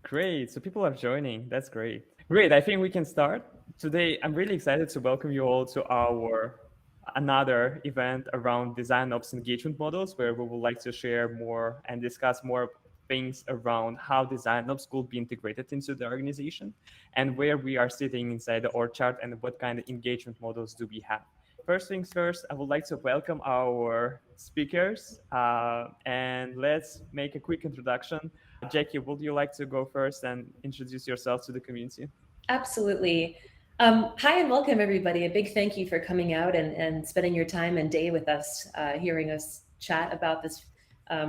Great. So people are joining. That's great. Great. I think we can start. Today, I'm really excited to welcome you all to our another event around design ops engagement models, where we would like to share more and discuss more things around how design ops could be integrated into the organization and where we are sitting inside the org chart and what kind of engagement models do we have. First things first, I would like to welcome our speakers and let's make a quick introduction. Jackie, would you like to go first and introduce yourself to the community? Absolutely. Hi and welcome, everybody. A big thank you for coming out and spending your time and day with us, hearing us chat about this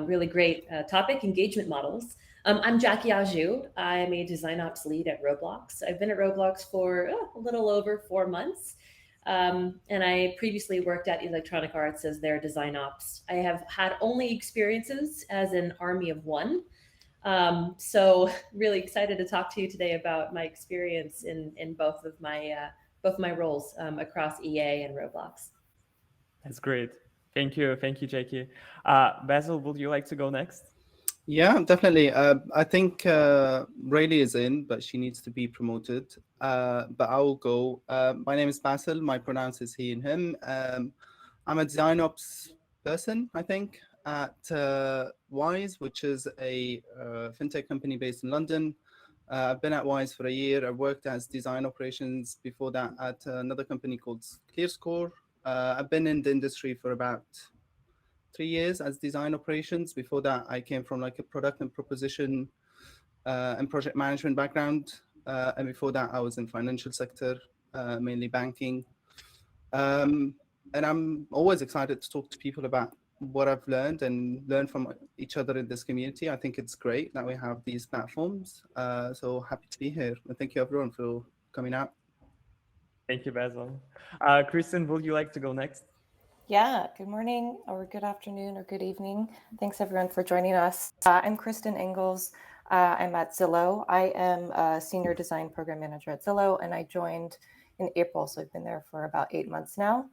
really great topic, engagement models. I'm Jackie Ajou. I'm a design ops lead at Roblox. I've been at Roblox for a little over 4 months. And I previously worked at Electronic Arts as their design ops. I have had only experiences as an army of one. So really excited to talk to you today about my experience in both my roles across EA and Roblox. That's great. Thank you, Jackie. Basil, would you like to go next? Yeah, definitely. I think Rayleigh is in, but she needs to be promoted. But I will go. My name is Basil. My pronouns is he and him. I'm a design ops person, I think, at Wise, which is a fintech company based in London. I've been at Wise for a year. I worked as design operations before that at another company called ClearScore. I've been in the industry for about 3 years as design operations. Before that, I came from like a product and proposition and project management background. And before that, I was in financial sector, mainly banking. And I'm always excited to talk to people about what I've learned and learn from each other in this community. I think it's great that we have these platforms. So happy to be here. And thank you everyone for coming out. Thank you, Basil. Kristen, would you like to go next? Yeah, good morning or good afternoon or good evening. Thanks everyone for joining us. I'm Kristen Engels. I'm at Zillow. I am a senior design program manager at Zillow, and I joined in April, so I've been there for about 8 months now.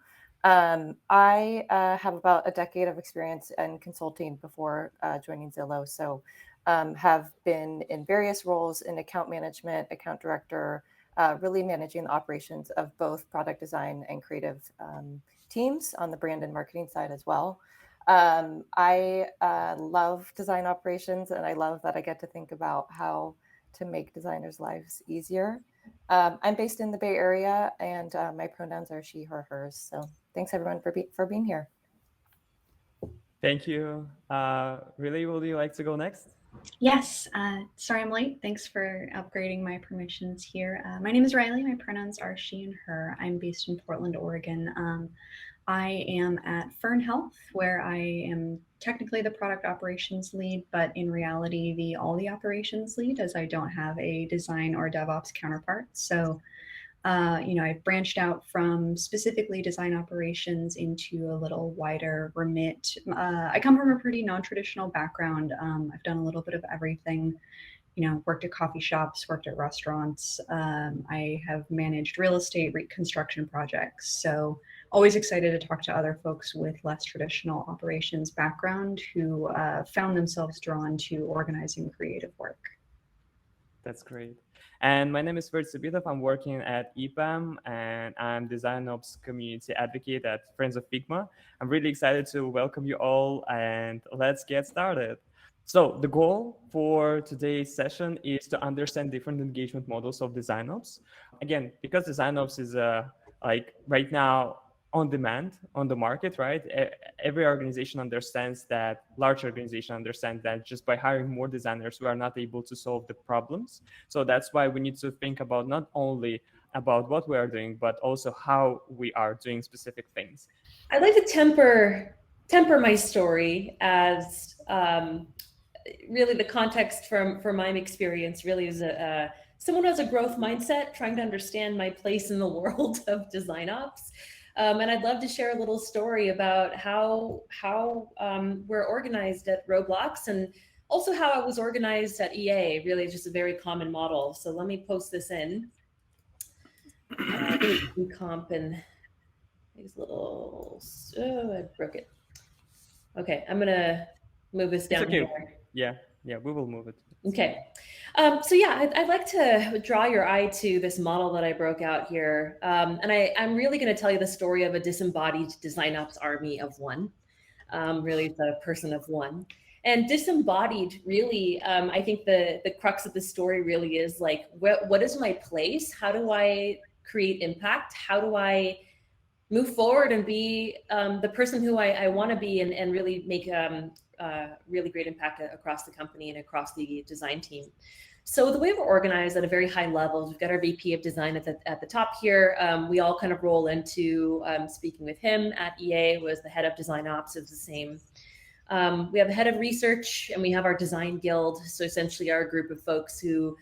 I have about a decade of experience in consulting before joining Zillow, so have been in various roles in account management, account director, really managing the operations of both product design and creative teams on the brand and marketing side as well. I love design operations, and I love that I get to think about how to make designers' lives easier. I'm based in the Bay Area, and my pronouns are she, her, hers. So thanks everyone for being here. Thank you. Really, would you like to go next? Yes. Sorry I'm late. Thanks for upgrading my permissions here. My name is Riley. My pronouns are she and her. I'm based in Portland, Oregon. I am at Fern Health, where I am technically the product operations lead, but in reality, all the operations lead, as I don't have a design or DevOps counterpart. So I've branched out from specifically design operations into a little wider remit. I come from a pretty non-traditional background. I've done a little bit of everything, worked at coffee shops, worked at restaurants. I have managed real estate reconstruction projects. So always excited to talk to other folks with less traditional operations background who found themselves drawn to organizing creative work. That's great. And my name is Fern. I'm working at EPAM, and I'm Design Ops Community Advocate at Friends of Figma. I'm really excited to welcome you all, and let's get started. So the goal for today's session is to understand different engagement models of design ops. Again, because design ops is like right now on demand on the market, right? Every organization understands that, large organization understands that just by hiring more designers, we are not able to solve the problems. So that's why we need to think about not only about what we are doing, but also how we are doing specific things. I'd like to temper my story as really the context from my experience really is someone who has a growth mindset, trying to understand my place in the world of design ops. And I'd love to share a little story about how we're organized at Roblox, and also how I was organized at EA. Really, just a very common model. So let me post this in comp and these little. Oh, I broke it. Okay, I'm gonna move this down here. Yeah, we will move it. Okay. So yeah, I'd like to draw your eye to this model that I broke out here. And I'm really going to tell you the story of a disembodied DesignOps army of one. Really, it's a person of one. And disembodied, really, I think the crux of the story really is like, what is my place? How do I create impact? How do I move forward and be the person who I want to be, and really make really great impact across the company and across the design team. So the way we're organized at a very high level, we've got our VP of design at the top here. We all kind of roll into speaking with him at EA, who was the head of design ops, is the same. We have a head of research, and we have our design guild. So essentially our group of folks who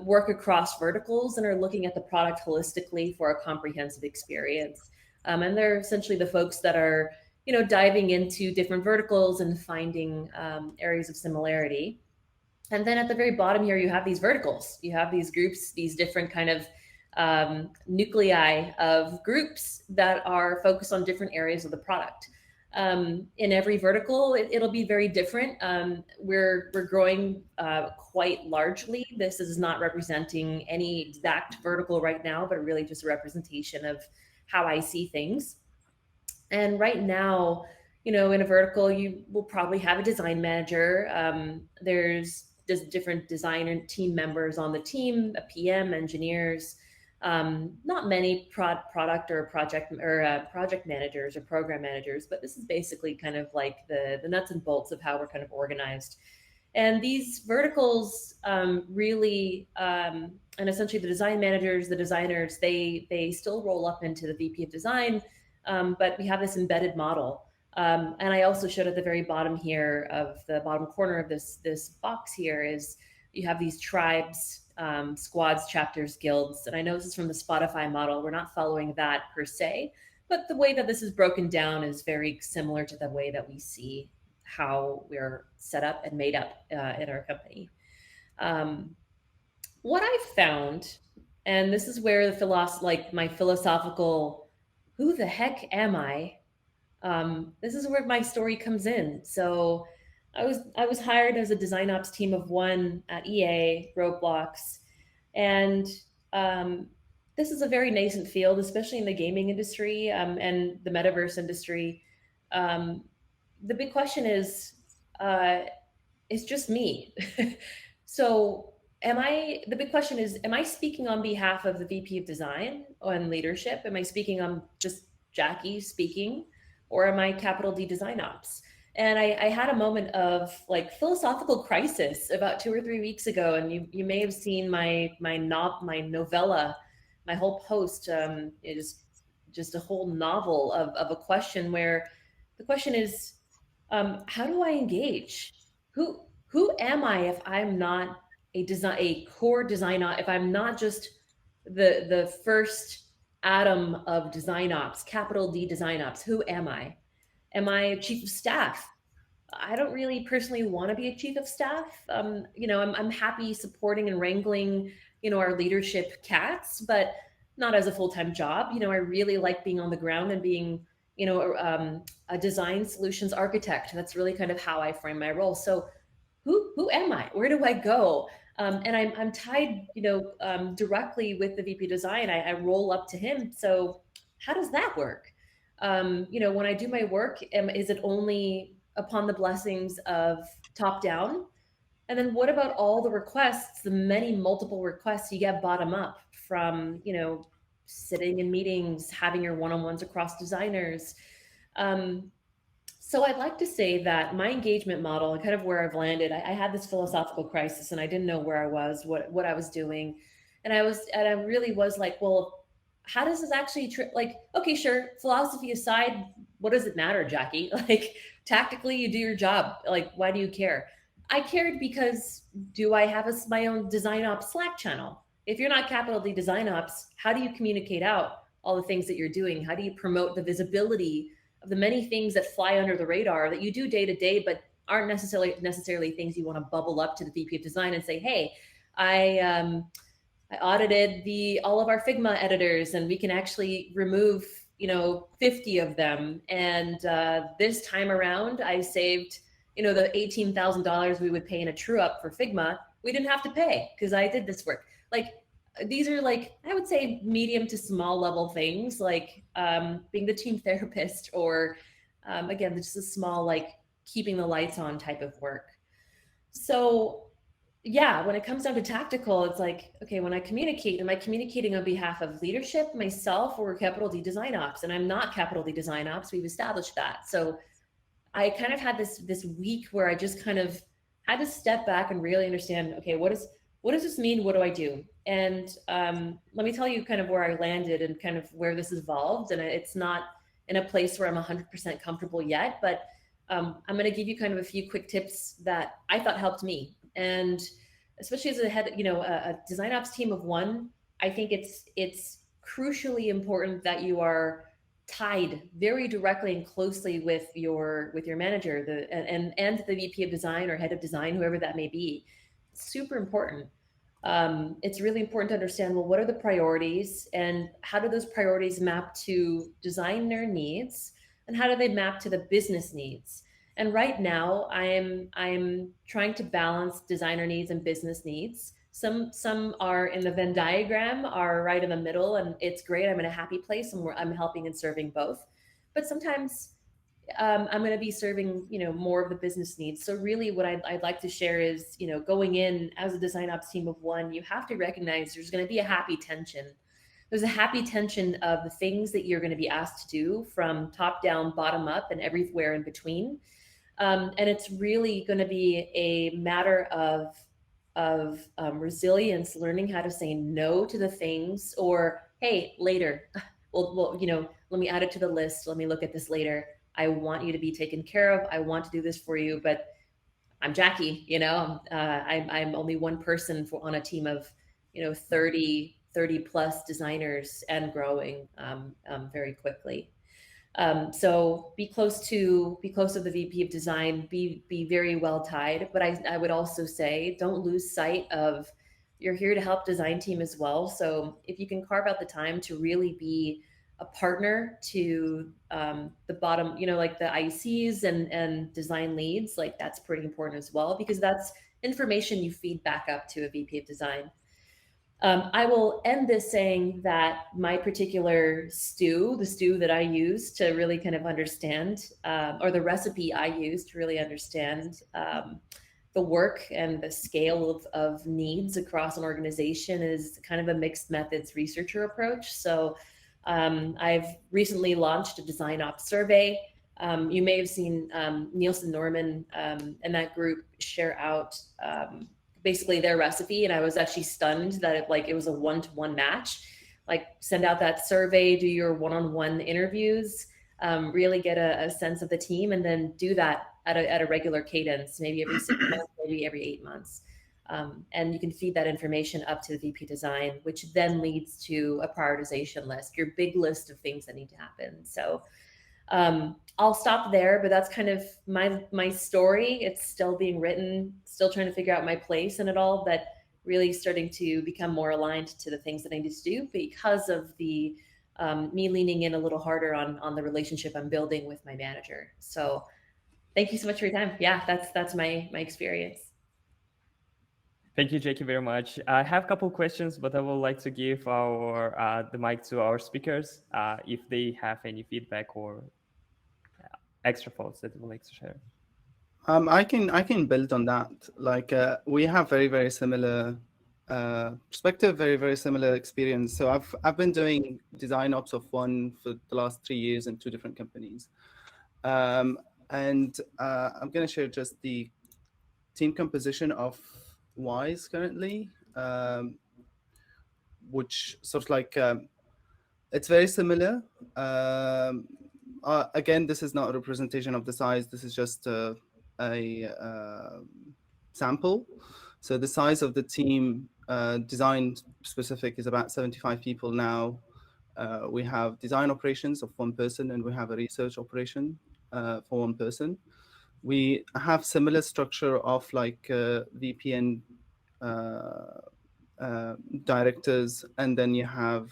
work across verticals and are looking at the product holistically for a comprehensive experience. And they're essentially the folks that are, diving into different verticals and finding areas of similarity. And then at the very bottom here, you have these verticals. You have these groups, these different kind of nuclei of groups that are focused on different areas of the product. In every vertical, it'll be very different. We're growing quite largely. This is not representing any exact vertical right now, but really just a representation of how I see things. And right now, in a vertical, you will probably have a design manager. There's just different designer team members on the team, a PM, engineers, not many product or project managers or program managers, but this is basically kind of like the nuts and bolts of how we're kind of organized. And these verticals really, and essentially the design managers, the designers, they still roll up into the VP of design, but we have this embedded model. And I also showed at the very bottom here of the bottom corner of this box here is you have these tribes, squads, chapters, guilds. And I know this is from the Spotify model. We're not following that per se, but the way that this is broken down is very similar to the way that we see how we're set up and made up in our company. What I found, and this is where my philosophical, who the heck am I? This is where my story comes in. So I was hired as a design ops team of one at EA, Roblox, and this is a very nascent field, especially in the gaming industry and the metaverse industry. The big question is, it's just me. So the big question is, am I speaking on behalf of the VP of design and leadership? Am I speaking on just Jackie speaking? Or am I capital D design ops? And I had a moment of like philosophical crisis about 2 or 3 weeks ago. And you may have seen my novella, my whole post is just a whole novel of a question where the question is, how do I engage? Who am I if I'm not a core designer, if I'm not just the first atom of design ops, capital D design ops? Who am I? Am I a chief of staff? I don't really personally want to be a chief of staff. I'm happy supporting and wrangling, our leadership cats, but not as a full-time job. I really like being on the ground and being, a design solutions architect. That's really kind of how I frame my role. So who am I? Where do I go? And I'm tied, directly with the VP design. I roll up to him. So how does that work? When I do my work, is it only upon the blessings of top down? And then what about all the requests, the many multiple requests you get bottom up from, sitting in meetings, having your one-on-ones across designers? So I'd like to say that my engagement model and kind of where I've landed, I had this philosophical crisis and I didn't know where I was, what I was doing. And I really was like, well, how does this actually, okay, sure. Philosophy aside, what does it matter, Jackie? Like tactically you do your job. Like, why do you care? I cared because do I have my own design ops Slack channel? If you're not capital D design ops, how do you communicate out all the things that you're doing? How do you promote the visibility of the many things that fly under the radar that you do day to day, but aren't necessarily things you want to bubble up to the VP of design and say, hey, I audited all of our Figma editors and we can actually remove, 50 of them. And this time around, I saved, the $18,000 we would pay in a true up for Figma. we didn't have to pay because I did this work. Like, these are like, I would say medium to small level things, like being the team therapist, or again, just a small, like keeping the lights on type of work. So yeah, when it comes down to tactical, it's like, okay, when I communicate, am I communicating on behalf of leadership, myself, or capital D design ops? And I'm not capital D design ops. We've established that. So I kind of had this week where I just kind of had to step back and really understand, okay, what does this mean? What do I do? And let me tell you kind of where I landed and kind of where this evolved. And it's not in a place where I'm 100% comfortable yet, but I'm going to give you kind of a few quick tips that I thought helped me. And especially as a head, a design ops team of one, I think it's crucially important that you are tied very directly and closely with your manager, and the VP of design or head of design, whoever that may be. It's super important. It's really important to understand, well, what are the priorities, and how do those priorities map to designer needs, and how do they map to the business needs? And right now, I'm trying to balance designer needs and business needs. Some are in the Venn diagram, are right in the middle, and it's great. I'm in a happy place, and I'm helping and serving both. But sometimes I'm going to be serving, more of the business needs. So really, what I'd like to share is, going in as a design ops team of one, you have to recognize there's going to be a happy tension. There's a happy tension of the things that you're going to be asked to do, from top down, bottom up, and everywhere in between. And it's really going to be a matter of resilience, learning how to say no to the things, or, hey, later, well, let me add it to the list. Let me look at this later. I want you to be taken care of. I want to do this for you, but I'm Jackie, I'm only one person on a team of, 30 plus designers, and growing very quickly. So be close to the VP of design, be very well tied. But I would also say, don't lose sight of, you're here to help design team as well. So if you can carve out the time to really be a partner to the bottom, like the ICs and design leads, like that's pretty important as well, because that's information you feed back up to a VP of design. I will end this saying that my particular the stew that I use to really kind of understand, or the recipe I use to really understand the work and the scale of needs across an organization, is kind of a mixed methods researcher approach. So I've recently launched a DesignOps survey. You may have seen Nielsen Norman and that group share out basically their recipe, and I was actually stunned that it was a one-to-one match. Like, send out that survey, do your one-on-one interviews, really get a sense of the team, and then do that at a regular cadence, maybe every 6 months, maybe every 8 months. And you can feed that information up to the VP design, which then leads to a prioritization list, your big list of things that need to happen. So I'll stop there, but that's kind of my story. It's still being written, still trying to figure out my place in it all, but really starting to become more aligned to the things that I need to do, because of the me leaning in a little harder on the relationship I'm building with my manager. So thank you so much for your time. Yeah, that's my experience. Thank you, Jackie, very much. I have a couple questions, but I would like to give the mic to our speakers if they have any feedback or extra thoughts that they would like to share. I can build on that. Like we have very, very similar perspective, very, very similar experience. So I've been doing design ops of one for the last 3 years in 2 different companies. And I'm going to share just the team composition of Wise currently, which sort of like it's very similar. Again, this is not a representation of the size. This is just a sample. So the size of the team, design specific, is about 75 people now. We have design operations of 1 person, and we have a research operation for 1 person. We have similar structure of like VPN directors, and then you have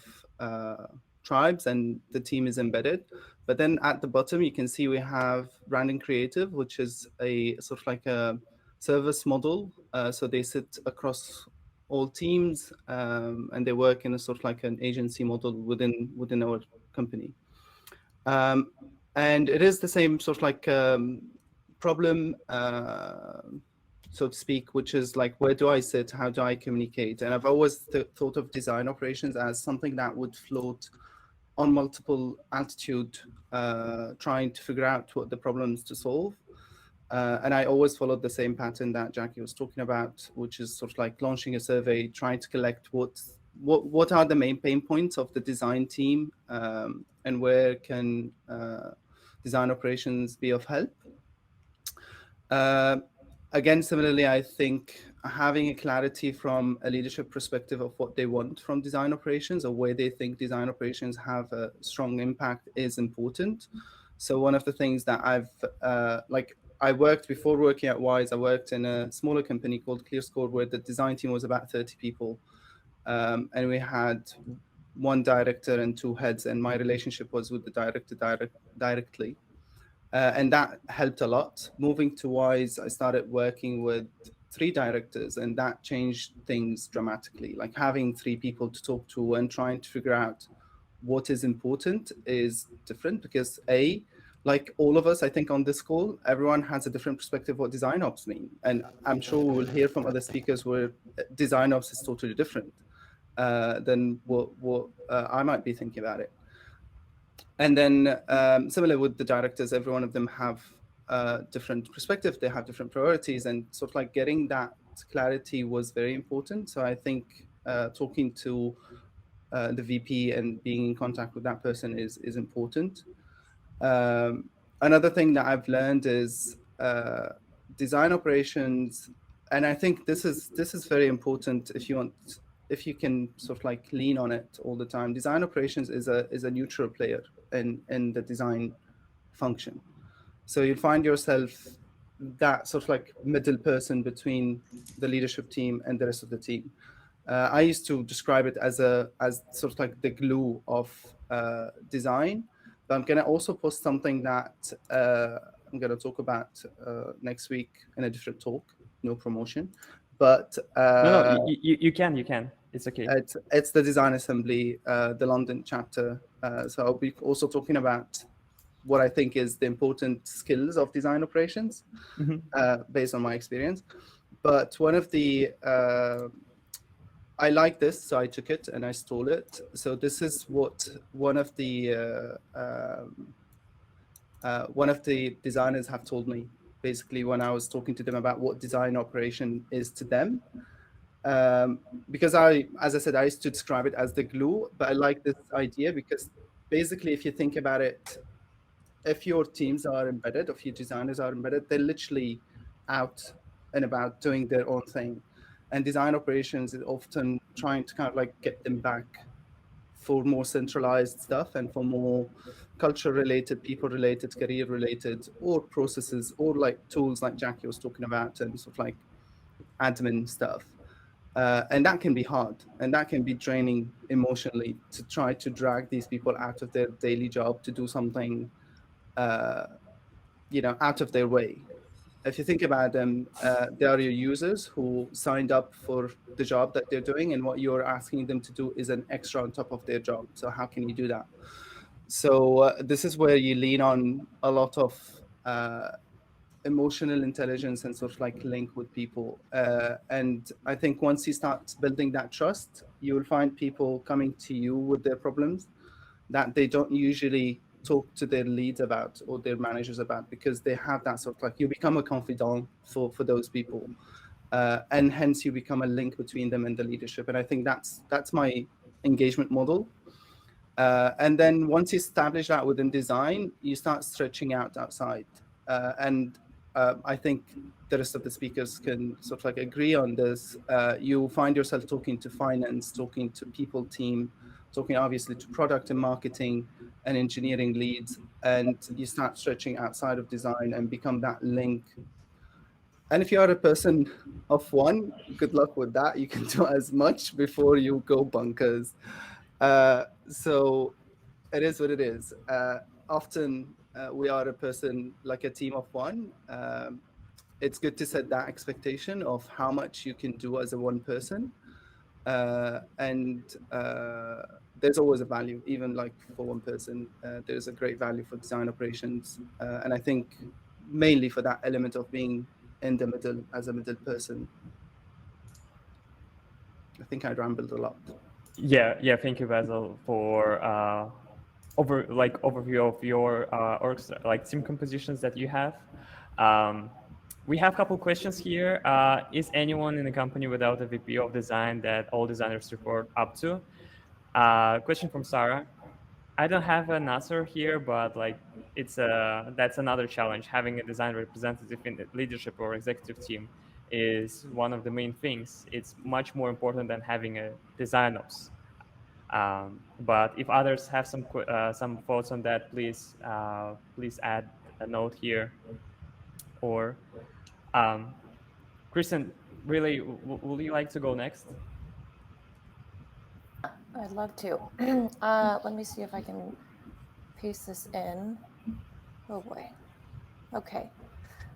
tribes, and the team is embedded. But then at the bottom, you can see we have branding creative, which is a sort of like a service model. So they sit across all teams, and they work in a sort of like an agency model within our company. And it is the same sort of like problem, so to speak, which is like, where do I sit? How do I communicate? And I've always thought of design operations as something that would float on multiple altitude, trying to figure out what the problems to solve. And I always followed the same pattern that Jackie was talking about, which is sort of like launching a survey, trying to collect what are the main pain points of the design team, and where can design operations be of help. Again, similarly, I think having a clarity from a leadership perspective of what they want from design operations, or where they think design operations have a strong impact, is important. So one of the things that I worked, before working at Wise, I worked in a smaller company called ClearScore, where the design team was about 30 people. And we had one director and two heads, and my relationship was with the director directly. And that helped a lot. Moving to Wise, I started working with 3 directors, and that changed things dramatically. Like having 3 people to talk to and trying to figure out what is important is different, because like all of us, I think on this call, everyone has a different perspective of what design ops mean. And I'm sure we'll hear from other speakers where design ops is totally different than what I might be thinking about it. And then similar with the directors, every one of them have different perspectives, they have different priorities, and sort of like getting that clarity was very important. So I think talking to the VP and being in contact with that person is important. Another thing that I've learned is design operations, and I think this is very important if you can sort of like lean on it all the time. Design operations is a neutral player in the design function. So you'll find yourself that sort of like middle person between the leadership team and the rest of the team. I used to describe it as sort of like the glue of design. But I'm going to also post something that I'm going to talk about next week in a different talk. No promotion, but no, you can. It's okay. It's the Design Assembly, the London chapter. So I'll be also talking about what I think is the important skills of design operations, based on my experience. But one of the I like this, so I took it and I stole it. So this is what one of the designers have told me, basically, when I was talking to them about what design operation is to them. Because as I said, I used to describe it as the glue, but I like this idea because basically, if you think about it, if your teams are embedded, if your designers are embedded, they're literally out and about doing their own thing. And design operations is often trying to kind of like get them back for more centralized stuff and for more culture-related, people-related, career-related, or processes, or like tools like Jackie was talking about, and sort of like admin stuff. And that can be hard, and that can be draining emotionally, to try to drag these people out of their daily job to do something, out of their way. If you think about them, they are your users who signed up for the job that they're doing, and what you're asking them to do is an extra on top of their job. So how can you do that? So this is where you lean on a lot of emotional intelligence and sort of like link with people. And I think once you start building that trust, you will find people coming to you with their problems that they don't usually talk to their leads about or their managers about, because they have that sort of like, you become a confidant for those people, and hence you become a link between them and the leadership. And I think that's my engagement model. And then once you establish that within design, you start stretching out outside. And I think the rest of the speakers can sort of like agree on this. You find yourself talking to finance, talking to people team, talking obviously to product and marketing and engineering leads, and you start stretching outside of design and become that link. And if you are a person of one, good luck with that. You can do as much before you go bonkers. So it is what it is. Often we are a person like a team of one. it's good to set that expectation of how much you can do as a one person. And there's always a value, even like for one person, there's a great value for design operations. And I think mainly for that element of being in the middle as a middle person. I think I rambled a lot. Yeah. Thank you, Basil, for overview of your orgs, like team compositions that you have. We have a couple questions here. Is anyone in the company without a VP of design that all designers report up to? Question from Sarah. I don't have an answer here, but like that's another challenge. Having a design representative in the leadership or executive team is one of the main things. It's much more important than having a design ops. But if others have some thoughts on that, please add a note here. Or Kristen, really, would you like to go next? I'd love to. Let me see if I can paste this in. Oh boy. Okay.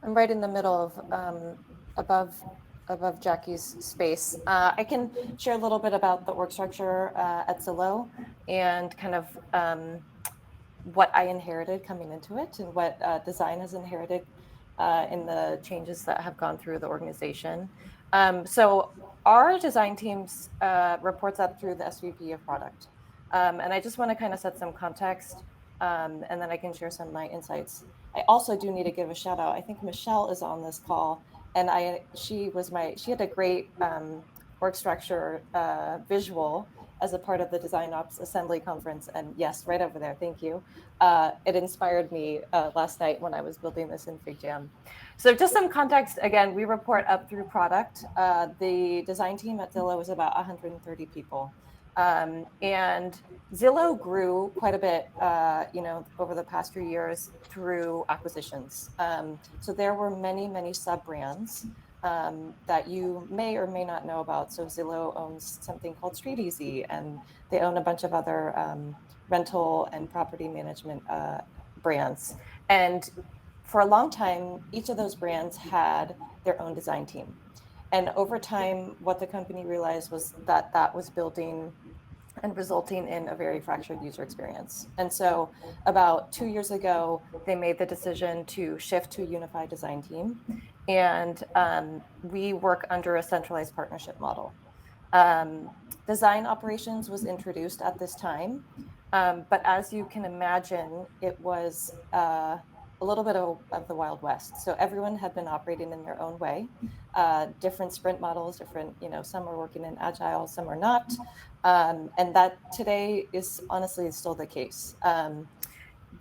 I'm right in the middle of above Jackie's space. I can share a little bit about the org structure at Zillow and kind of what I inherited coming into it and what design has inherited in the changes that have gone through the organization. So our design teams reports up through the SVP of product. And I just want to kind of set some context and then I can share some of my insights. I also do need to give a shout out. I think Michelle is on this call and she had a great org structure visual as a part of the DesignOps Assembly Conference. And yes, right over there, thank you. It inspired me last night when I was building this in FigJam. So just some context, again, we report up through product. The design team at Zillow is about 130 people. And Zillow grew quite a bit, over the past few years through acquisitions. So there were many sub-brands that you may or may not know about. So Zillow owns something called StreetEasy, and they own a bunch of other rental and property management brands. And for a long time, each of those brands had their own design team. And over time, what the company realized was that that was building and resulting in a very fractured user experience. And so about 2 years ago, they made the decision to shift to a unified design team. And we work under a centralized partnership model. Design operations was introduced at this time. But as you can imagine, it was a little bit of the Wild West. So everyone had been operating in their own way, different sprint models, different, some are working in Agile, some are not. And that today is honestly still the case.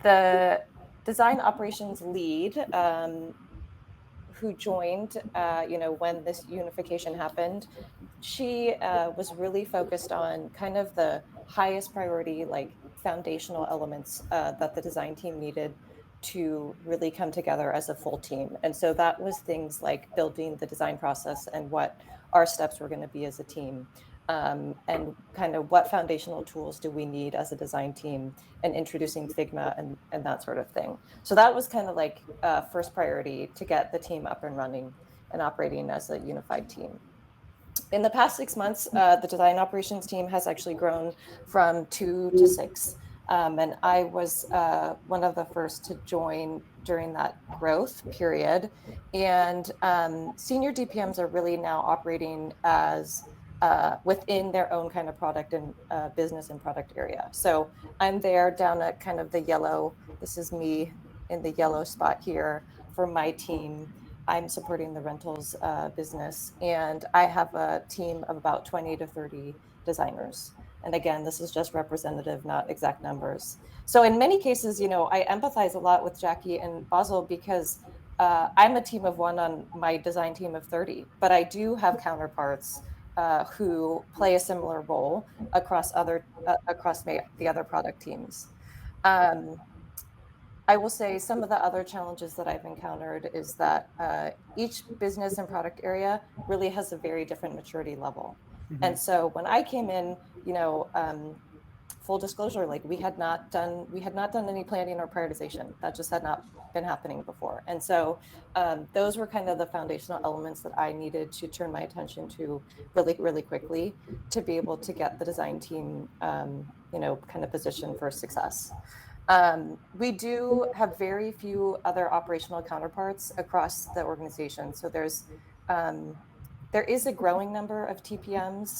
The design operations lead who joined, when this unification happened, she was really focused on kind of the highest priority, like foundational elements that the design team needed to really come together as a full team. And so that was things like building the design process and what our steps were going to be as a team. And kind of what foundational tools do we need as a design team, and introducing Figma and that sort of thing. So that was kind of like first priority to get the team up and running and operating as a unified team. In the past 6 months, the design operations team has actually grown from 2 to 6. And I was one of the first to join during that growth period. And senior DPMs are really now operating as within their own kind of product and business and product area. So I'm there down at kind of the yellow. This is me in the yellow spot here for my team. I'm supporting the rentals business, and I have a team of about 20 to 30 designers. And again, this is just representative, not exact numbers. So in many cases, I empathize a lot with Jackie and Basil because I'm a team of 1 on my design team of 30, but I do have counterparts who play a similar role across the other product teams. I will say some of the other challenges that I've encountered is that each business and product area really has a very different maturity level. Mm-hmm. And so when I came in, full disclosure, like we had not done any planning or prioritization. That just had not been happening before. And so those were kind of the foundational elements that I needed to turn my attention to really, really quickly to be able to get the design team, kind of positioned for success. We do have very few other operational counterparts across the organization. So there is a growing number of TPMs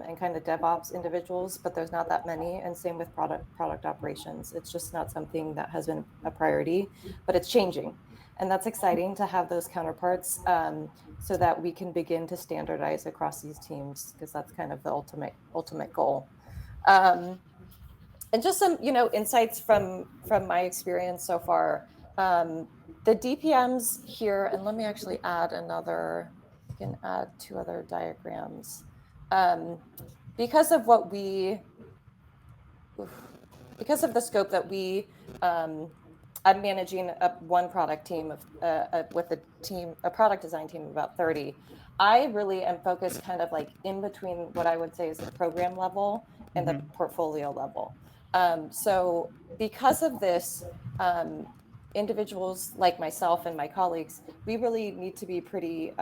and kind of DevOps individuals, but there's not that many. And same with product operations. It's just not something that has been a priority, but it's changing. And that's exciting to have those counterparts so that we can begin to standardize across these teams, because that's kind of the ultimate goal. And just some, insights from my experience so far. The DPMs here, and let me actually add another. Can add 2 other diagrams. Because of the scope that I'm managing one product team with a product design team of about 30. I really am focused kind of like in between what I would say is the program level and the portfolio level. So because of this, individuals like myself and my colleagues, we really need to be pretty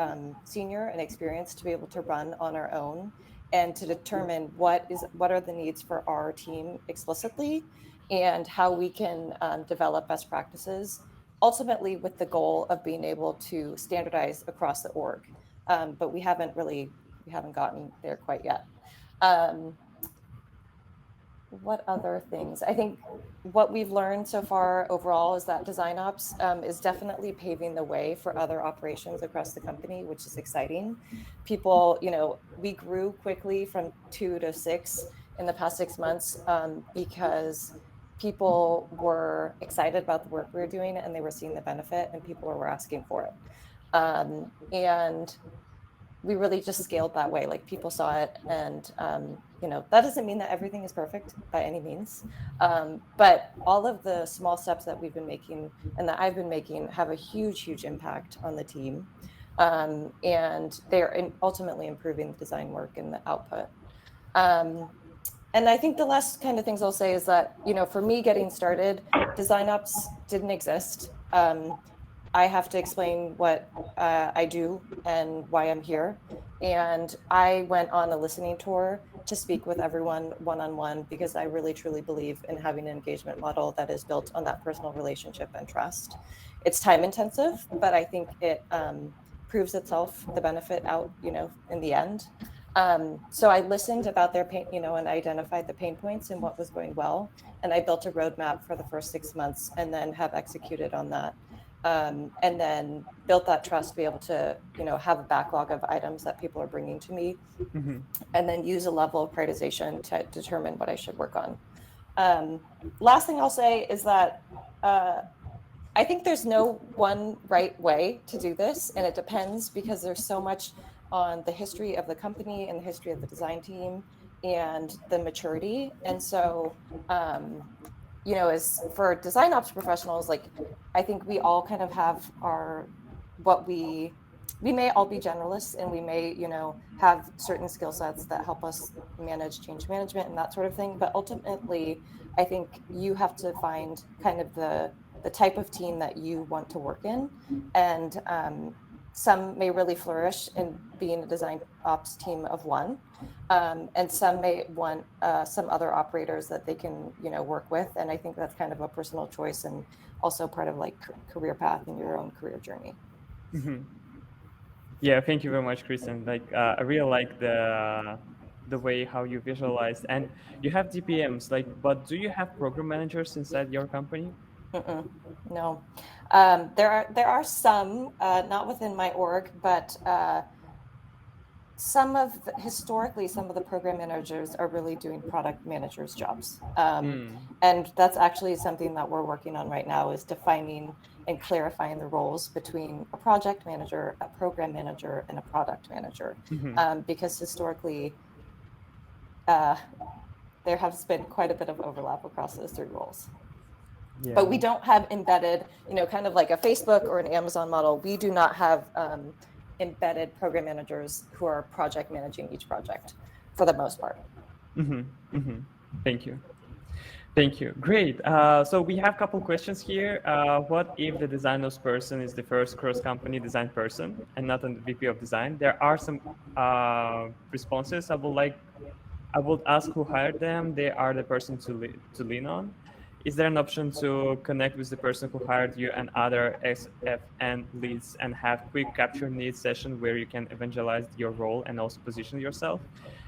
senior and experienced to be able to run on our own and to determine what are the needs for our team explicitly and how we can develop best practices, ultimately with the goal of being able to standardize across the org. But we haven't gotten there quite yet. What other things? I think what we've learned so far overall is that DesignOps is definitely paving the way for other operations across the company, which is exciting. People, we grew quickly from 2 to 6 in the past 6 months because people were excited about the work we were doing and they were seeing the benefit and people were asking for it. And we really just scaled that way. Like people saw it, and that doesn't mean that everything is perfect by any means, but all of the small steps that we've been making and that I've been making have a huge impact on the team, and they're ultimately improving the design work and the output. And I think the last kind of things I'll say is that for me getting started, DesignOps didn't exist. I have to explain what I do and why I'm here. And I went on a listening tour to speak with everyone one-on-one because I really truly believe in having an engagement model that is built on that personal relationship and trust. It's time intensive, but I think it proves itself, the benefit out, in the end. So I listened about their pain, and identified the pain points and what was going well. And I built a roadmap for the first 6 months and then have executed on that. And then built that trust to be able to, have a backlog of items that people are bringing to me, and then use a level of prioritization to determine what I should work on. Last thing I'll say is that I think there's no one right way to do this, and it depends because there's so much on the history of the company and the history of the design team and the maturity. And so, as for DesignOps professionals, like I think we all kind of have we may all be generalists and we may, have certain skill sets that help us manage change management and that sort of thing. But ultimately, I think you have to find kind of the type of team that you want to work in. And some may really flourish in being a design ops team of one. And some may want some other operators that they can, work with. And I think that's kind of a personal choice and also part of like career path in your own career journey. Yeah, thank you very much, Kristen. Like, I really like the way how you visualize, and you have DPMs. Like, but do you have program managers inside your company? No, there are some, not within my org, but historically, some of the program managers are really doing product managers' jobs. And that's actually something that we're working on right now, is defining and clarifying the roles between a project manager, a program manager, and a product manager. Because historically, there has been quite a bit of overlap across those 3 roles. Yeah. But we don't have embedded, kind of like a Facebook or an Amazon model. We do not have embedded program managers who are project managing each project for the most part. Thank you. Thank you. Great. So we have a couple questions here. What if the DesignOps person is the first cross-company design person and not a VP of design? There are some responses. I would ask who hired them. They are the person to lean on. Is there an option to connect with the person who hired you and other SFN leads and have quick capture needs session where you can evangelize your role and also position yourself?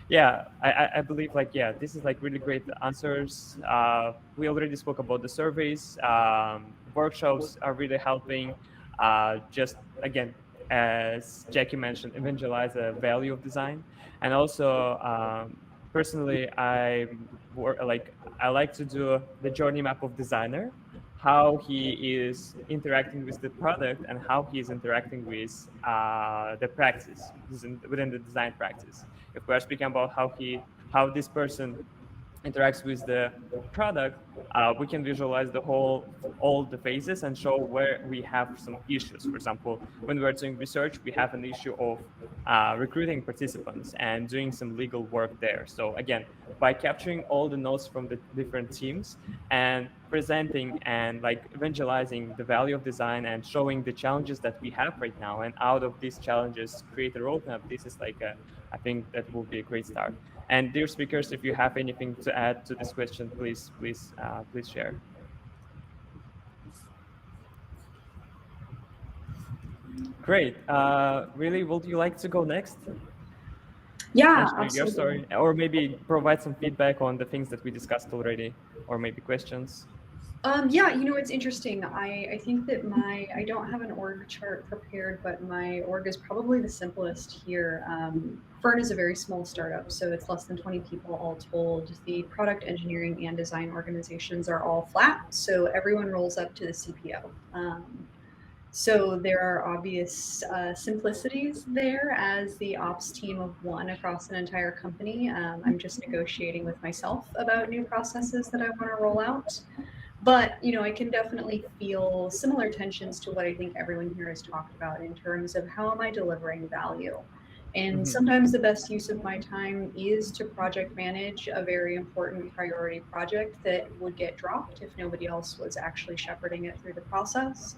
Yeah, I believe this is like really great answers. We already spoke about the surveys. Workshops are really helping. Just again, as Jackie mentioned, evangelize the value of design, and also personally, I like to do the journey map of designer, how he is interacting with the product and how he is interacting with the practice within the design practice. If we're speaking about how this person interacts with the product, we can visualize all the phases and show where we have some issues. For example, when we're doing research, we have an issue of recruiting participants and doing some legal work there. So again, by capturing all the notes from the different teams and presenting and like evangelizing the value of design and showing the challenges that we have right now, and out of these challenges create a roadmap. This is I think that will be a great start. And dear speakers, if you have anything to add to this question, please share. Great. Really, would you like to go next? Yeah, Share your story, or maybe provide some feedback on the things that we discussed already, or maybe questions. Yeah, it's interesting. I think that I don't have an org chart prepared, but my org is probably the simplest here. Fern is a very small startup, so it's less than 20 people all told. The product engineering and design organizations are all flat, so everyone rolls up to the CPO. So there are obvious simplicities there as the ops team of one across an entire company. I'm just negotiating with myself about new processes that I want to roll out. But, I can definitely feel similar tensions to what I think everyone here has talked about in terms of how am I delivering value? And sometimes the best use of my time is to project manage a very important priority project that would get dropped if nobody else was actually shepherding it through the process.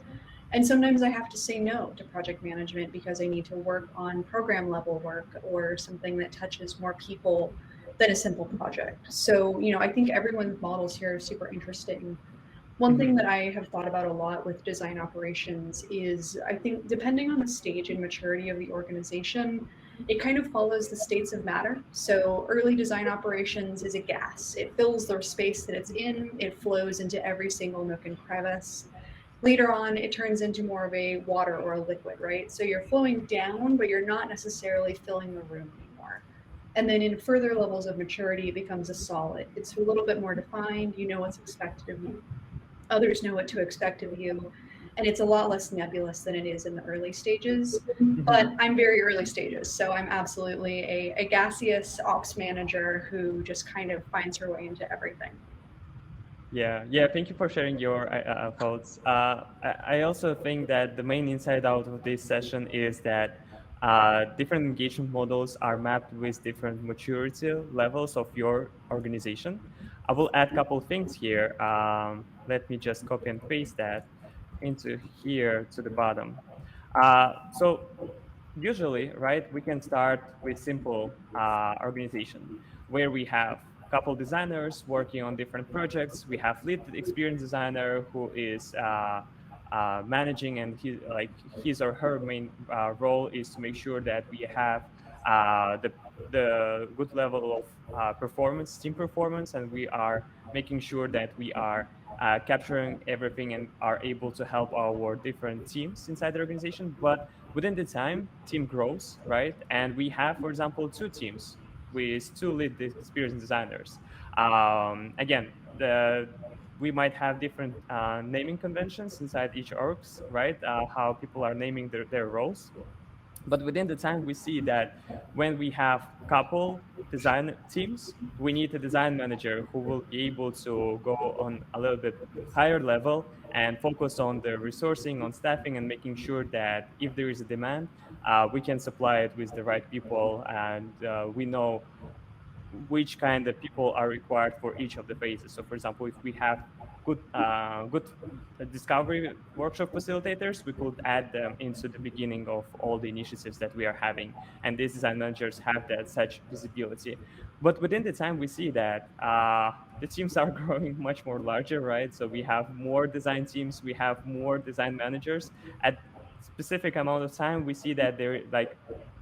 And sometimes I have to say no to project management because I need to work on program level work or something that touches more people than a simple project. So, I think everyone's models here are super interesting. One thing that I have thought about a lot with design operations is I think depending on the stage and maturity of the organization, it kind of follows the states of matter. So early design operations is a gas. It fills the space that it's in, it flows into every single nook and crevice. Later on, it turns into more of a water or a liquid, right? So you're flowing down, but you're not necessarily filling the room anymore. And then in further levels of maturity, it becomes a solid. It's a little bit more defined. You know what's expected of you. Others know what to expect of you. And it's a lot less nebulous than it is in the early stages. But I'm very early stages. So I'm absolutely a gaseous ops manager who just kind of finds her way into everything. Yeah. Thank you for sharing your thoughts. I also think that the main insight out of this session is that different engagement models are mapped with different maturity levels of your organization. I will add a couple things here. Let me just copy and paste that into here to the bottom. So usually, right, we can start with simple organization where we have a couple designers working on different projects. We have lead experience designer who is managing, and his or her main role is to make sure that we have the good level of performance, team performance, and we are making sure that we are capturing everything and are able to help our different teams inside the organization. But within the team grows, right? And we have, for example, two teams with two lead experience designers. Again, we might have different naming conventions inside each orgs, right? How people are naming their roles. But within the time, we see that when we have couple design teams, we need a design manager who will be able to go on a little bit higher level and focus on the resourcing, on staffing, and making sure that if there is a demand, we can supply it with the right people, and we know which kind of people are required for each of the phases. So for example, if we have good discovery workshop facilitators, we could add them into the beginning of all the initiatives that we are having. And these design managers have that such visibility. But within the time, we see that the teams are growing much more larger, right? So we have more design teams, we have more design managers. At specific amount of time, we see that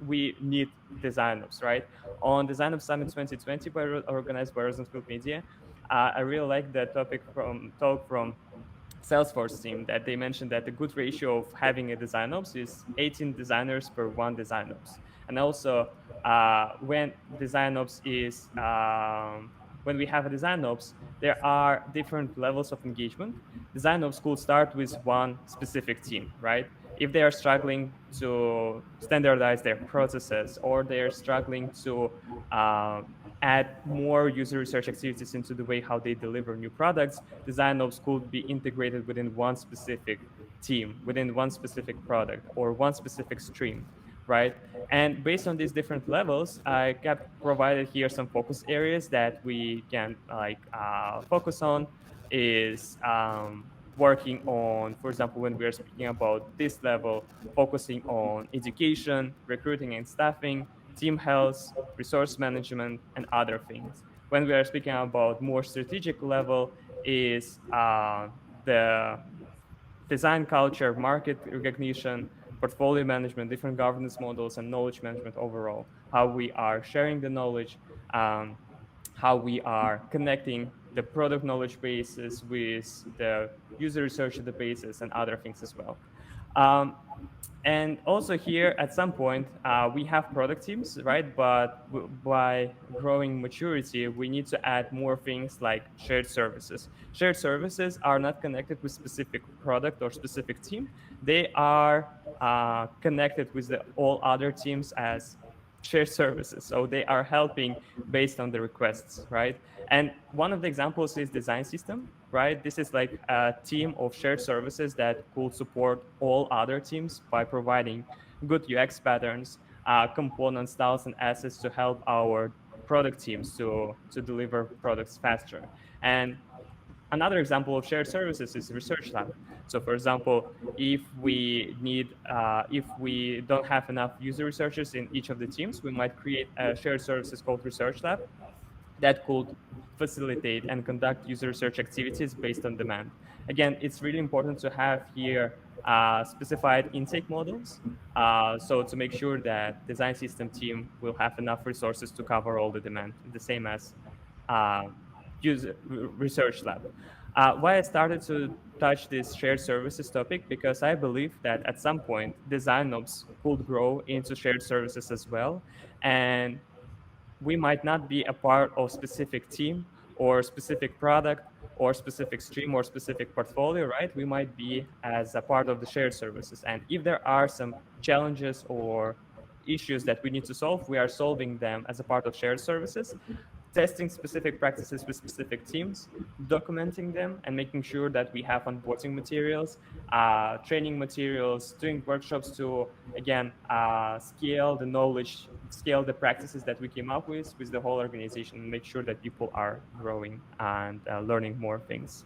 we need DesignOps, right? On DesignOps Summit 2020, organized by Rosenfield Media, I really like the talk from Salesforce team that they mentioned that the good ratio of having a DesignOps is 18 designers per one DesignOps. And also, when DesignOps is when we have a DesignOps, there are different levels of engagement. DesignOps could start with one specific team, right? If they are struggling to standardize their processes, or they are struggling to add more user research activities into the way how they deliver new products, DesignOps could be integrated within one specific team, within one specific product, or one specific stream, right? And based on these different levels, I kept provided here some focus areas that we can focus on is working on, for example, when we are speaking about this level, focusing on education, recruiting and staffing, team health, resource management, and other things. When we are speaking about more strategic level is the design culture, market recognition, portfolio management, different governance models, and knowledge management overall, how we are sharing the knowledge, how we are connecting the product knowledge bases with the user research databases and other things as well. And also here, at some point, we have product teams, right? But by growing maturity, we need to add more things like shared services. Shared services are not connected with specific product or specific team. They are connected with all other teams as shared services. So they are helping based on the requests, right? And one of the examples is design system, right? This is like a team of shared services that could support all other teams by providing good UX patterns, component styles and assets to help our product teams to deliver products faster. And another example of shared services is research lab. So for example, if we don't have enough user researchers in each of the teams, we might create a shared services called research lab that could facilitate and conduct user research activities based on demand. Again, it's really important to have here specified intake models. So to make sure that design system team will have enough resources to cover all the demand, the same as user research lab. Why I started to touch this shared services topic, because I believe that at some point DesignOps could grow into shared services as well. And we might not be a part of specific team or specific product or specific stream or specific portfolio, right? We might be as a part of the shared services. And if there are some challenges or issues that we need to solve, we are solving them as a part of shared services, testing specific practices with specific teams, documenting them, and making sure that we have onboarding materials, training materials, doing workshops to, again, scale the knowledge, scale the practices that we came up with the whole organization, and make sure that people are growing and learning more things.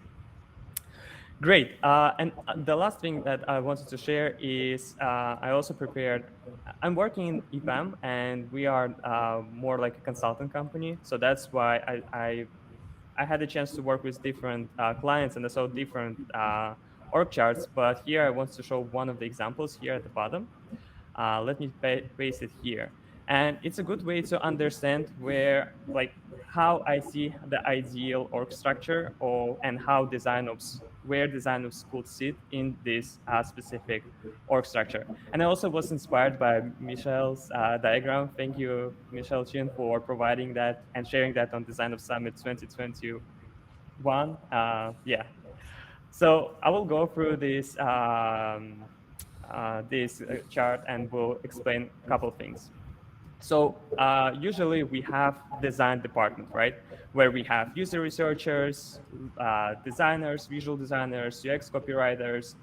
Great. And the last thing that I wanted to share is I also prepared, I'm working in EPAM, and we are more like a consultant company. So that's why I had a chance to work with different clients and also different org charts. But here I want to show one of the examples here at the bottom. Let me paste it here. And it's a good way to understand how I see the ideal org structure and how where DesignOps could sit in this specific org structure. And I also was inspired by Michelle's diagram. Thank you, Michelle Chin, for providing that and sharing that on DesignOps Summit 2021. Yeah. So I will go through this chart and we'll explain a couple of things. So usually we have design department, right? Where we have user researchers, designers, visual designers, UX copywriters,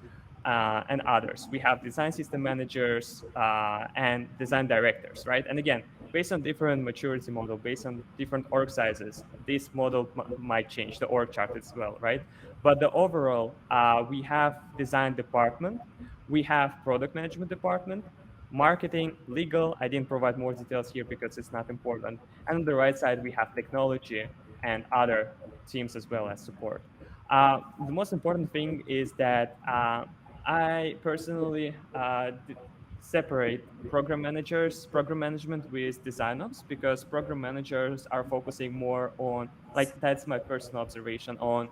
and others. We have design system managers and design directors, right? And again, based on different maturity model, based on different org sizes, this model might change, the org chart as well, right? But the overall, we have design department, we have product management department, marketing, legal. I didn't provide more details here because it's not important. And on the right side, we have technology and other teams as well as support. The most important thing is that I personally separate program management with DesignOps, because program managers are focusing more on, like, that's my personal observation, on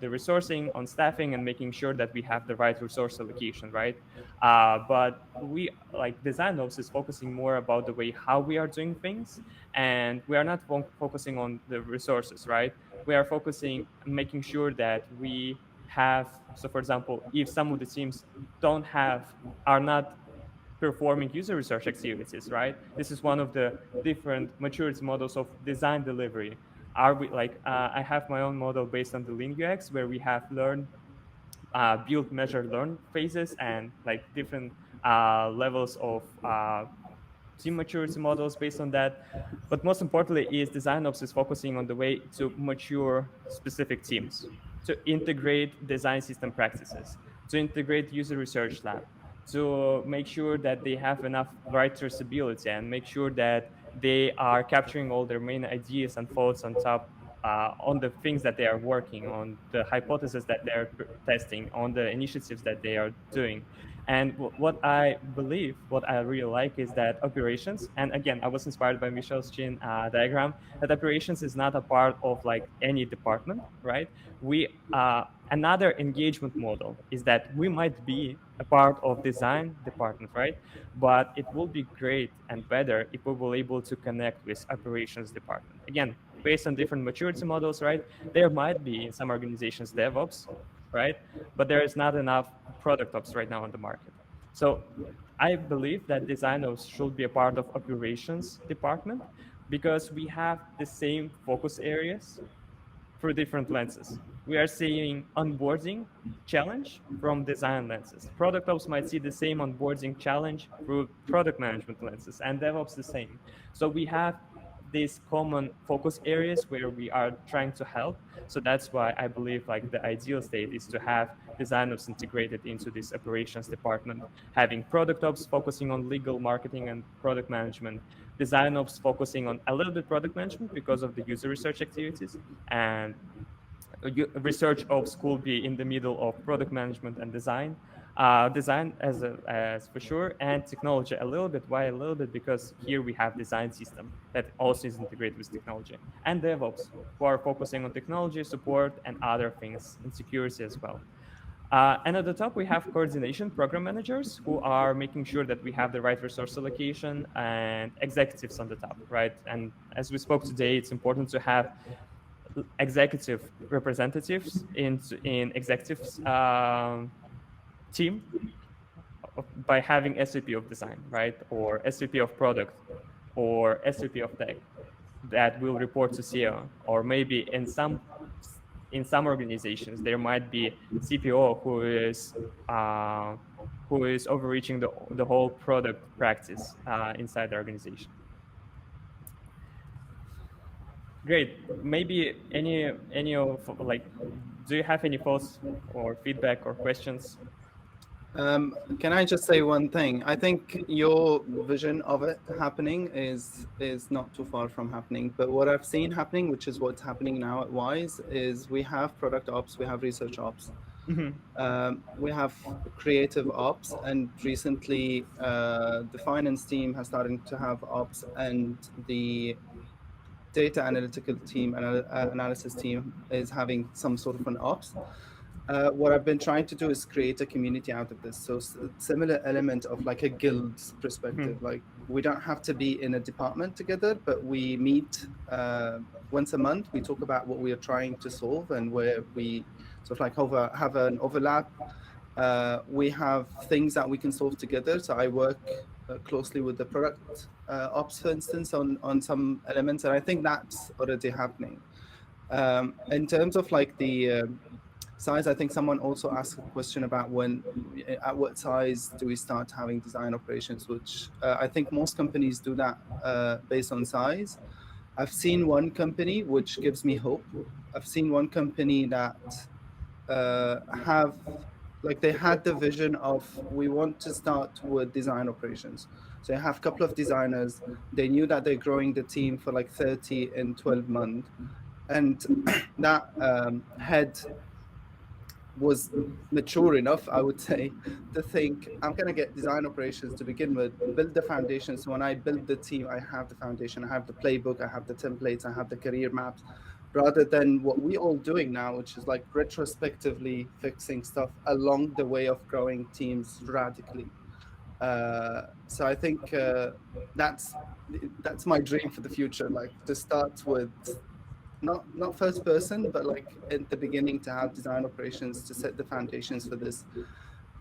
the resourcing, on staffing, and making sure that we have the right resource allocation, right? But we, like, DesignOps is focusing more about the way how we are doing things, and we are not focusing on the resources, right? We are focusing, making sure that we have, so for example, if some of the teams are not performing user research activities, right? This is one of the different maturity models of design delivery. Are we, like, I have my own model based on the Lean UX, where we have learn, build, measure, learn phases, and like different levels of team maturity models based on that. But most importantly is DesignOps is focusing on the way to mature specific teams, to integrate design system practices, to integrate user research lab, to make sure that they have enough right traceability, and make sure that they are capturing all their main ideas and thoughts on top, on the things that they are working on, the hypotheses that they're testing, on the initiatives that they are doing. And what I believe, what I really like, is that operations, and again, I was inspired by Michel's Chin diagram, that operations is not a part of like any department, right? Another engagement model is that we might be a part of design department, right? But it will be great and better if we were able to connect with operations department. Again, based on different maturity models, right? There might be in some organizations DevOps, right? But there is not enough product ops right now on the market. So I believe that DesignOps should be a part of operations department, because we have the same focus areas through different lenses. We are seeing onboarding challenge from design lenses. Product ops might see the same onboarding challenge through product management lenses, and DevOps the same. So we have these common focus areas where we are trying to help. So that's why I believe like the ideal state is to have DesignOps integrated into this operations department, having product ops focusing on legal, marketing, and product management, DesignOps focusing on a little bit product management because of the user research activities, and ResearchOps could be in the middle of product management and design. Design as for sure, and technology a little bit. Why a little bit? Because here we have design system that also is integrated with technology, and DevOps, who are focusing on technology support and other things, and security as well. And at the top, we have coordination program managers, who are making sure that we have the right resource allocation, and executives on the top, right? And as we spoke today, it's important to have executive representatives in executives team by having SVP of design, right? Or SVP of product, or SVP of tech that will report to CEO. Or maybe in some organizations, there might be CPO who is overreaching the whole product practice inside the organization. Great. Maybe any of, like, do you have any thoughts or feedback or questions? Can I just say one thing? I think your vision of it happening is not too far from happening. But what I've seen happening, which is what's happening now at Wise, is we have product ops, we have ResearchOps, we have CreativeOps, and recently the finance team has started to have ops, and the data analytical team and analysis team is having some sort of an ops. What I've been trying to do is create a community out of this. So similar element of like a guild's perspective. Like, we don't have to be in a department together, but we meet once a month. We talk about what we are trying to solve and where we sort of like have an overlap. We have things that we can solve together. So I work closely with the product ops, for instance, on some elements, and I think that's already happening. In terms of like the size. I think someone also asked a question about at what size do we start having design operations, which I think most companies do that based on size. I've seen one company which gives me hope. I've seen one company that they had the vision of, we want to start with design operations. So you have a couple of designers. They knew that they're growing the team for like 30 in 12 months. And that head was mature enough, I would say, to think, I'm going to get design operations to begin with, build the foundation. So when I build the team, I have the foundation, I have the playbook, I have the templates, I have the career maps, rather than what we all doing now, which is like retrospectively fixing stuff along the way of growing teams radically. So I think that's my dream for the future, like to start with not first person, but like in the beginning to have design operations to set the foundations for this.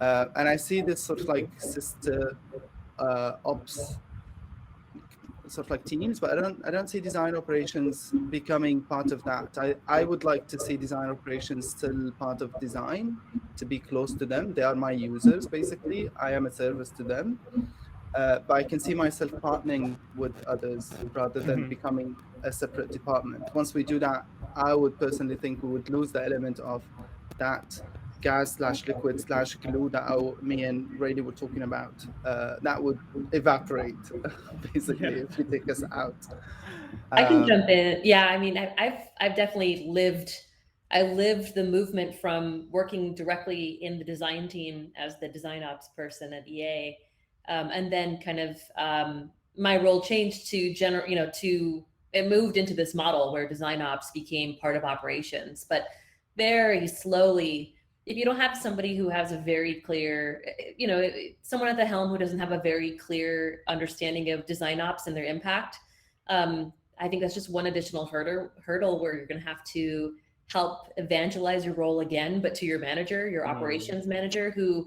And I see this sort of like sister ops sort of like teams, but I don't see design operations becoming part of that. I would like to see design operations still part of design, to be close to them. They are my users, basically. I am a service to them. But I can see myself partnering with others rather than becoming a separate department. Once we do that, I would personally think we would lose the element of that gas/liquid/glue that me and Rayleigh were talking about. That would evaporate, basically, if you take us out. I can jump in. Yeah, I mean, I've definitely lived. I lived the movement from working directly in the design team as the design ops person at EA, and then kind of my role changed to it moved into this model where design ops became part of operations, but very slowly. If you don't have somebody who has a very clear, someone at the helm who doesn't have a very clear understanding of design ops and their impact, I think that's just one additional hurdle where you're going to have to help evangelize your role again, but to your manager, your operations manager, who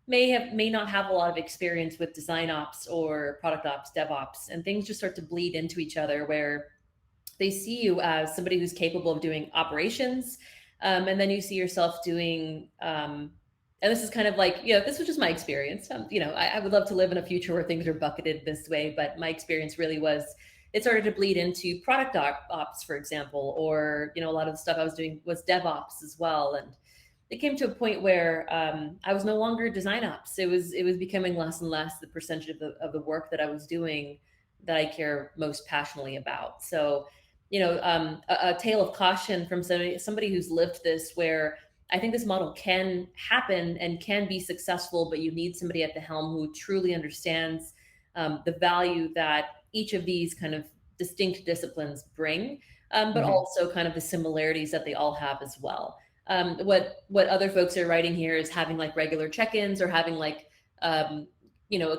may not have a lot of experience with design ops or product ops, DevOps, and things just start to bleed into each other where they see you as somebody who's capable of doing operations. And then you see yourself doing, and this is kind of like, this was just my experience. I would love to live in a future where things are bucketed this way, but my experience really was, it started to bleed into product ops, for example, or, a lot of the stuff I was doing was DevOps as well. And it came to a point where I was no longer design ops. It was becoming less and less the percentage of the work that I was doing that I care most passionately about. So, a tale of caution from somebody who's lived this, where I think this model can happen and can be successful, but you need somebody at the helm who truly understands the value that each of these kind of distinct disciplines bring, but also kind of the similarities that they all have as well. What other folks are writing here is having like regular check-ins, or having like, a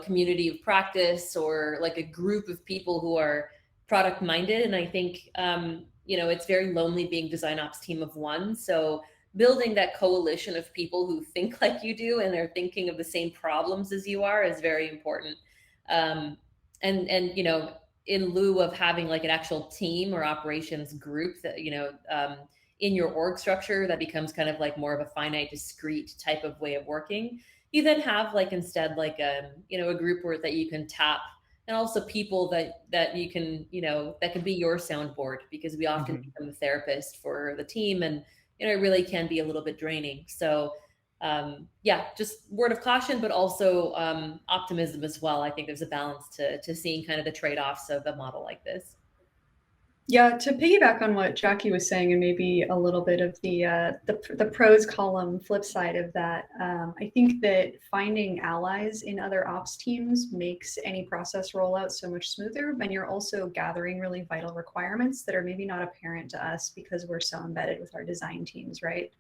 community of practice, or like a group of people who are product minded. And I think, it's very lonely being design ops team of one. So building that coalition of people who think like you do and they're thinking of the same problems as you are is very important. And in lieu of having like an actual team or operations group that, in your org structure, that becomes kind of like more of a finite, discrete type of way of working. You then have like instead like a group that you can tap, and also people that you can, that can be your soundboard, because we often become the therapist for the team, and it really can be a little bit draining. So just word of caution, but also optimism as well. I think there's a balance to seeing kind of the trade-offs of a model like this. Yeah, to piggyback on what Jackie was saying, and maybe a little bit of the pros column flip side of that, I think that finding allies in other ops teams makes any process rollout so much smoother, and you're also gathering really vital requirements that are maybe not apparent to us because we're so embedded with our design teams, right?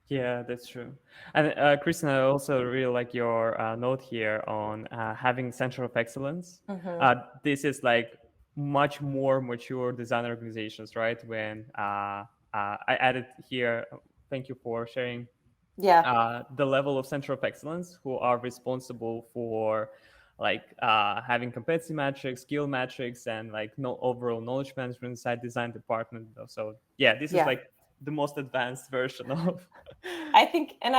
Yeah, that's true. And Kristen, I also really like your note here on having center of excellence. This is like much more mature design organizations, right? When I added here, thank you for sharing. The level of center of excellence who are responsible for like having competency metrics, skill metrics, and like overall knowledge management inside design department. So yeah, this is like the most advanced version of. I think, and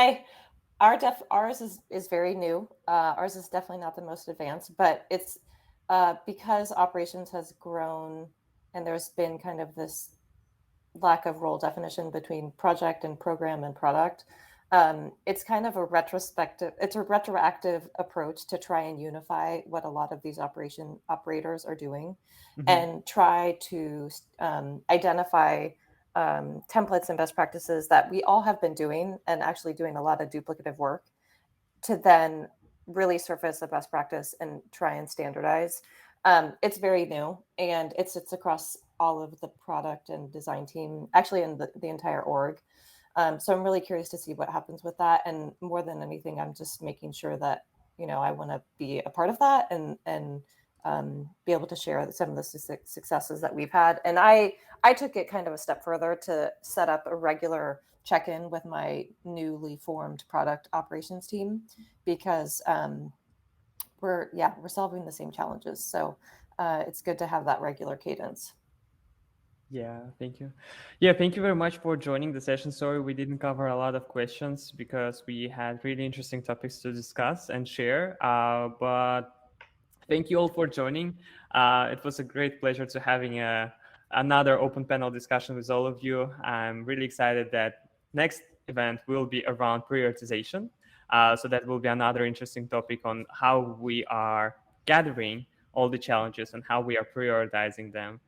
ours is very new. Ours is definitely not the most advanced, but it's because operations has grown and there's been kind of this lack of role definition between project and program and product. It's kind of a retroactive approach to try and unify what a lot of these operators are doing, and try to identify templates and best practices that we all have been doing and actually doing a lot of duplicative work to then really surface a best practice and try and standardize. It's very new, and it sits across all of the product and design team, actually in the entire org. So I'm really curious to see what happens with that. And more than anything, I'm just making sure that, I want to be a part of that and be able to share some of the successes that we've had. And I took it kind of a step further to set up a regular check-in with my newly formed product operations team, because we're solving the same challenges. So it's good to have that regular cadence. Yeah, thank you. Yeah, thank you very much for joining the session. Sorry we didn't cover a lot of questions because we had really interesting topics to discuss and share. But thank you all for joining. It was a great pleasure to having another open panel discussion with all of you. I'm really excited that next event will be around prioritization. So that will be another interesting topic on how we are gathering all the challenges and how we are prioritizing them.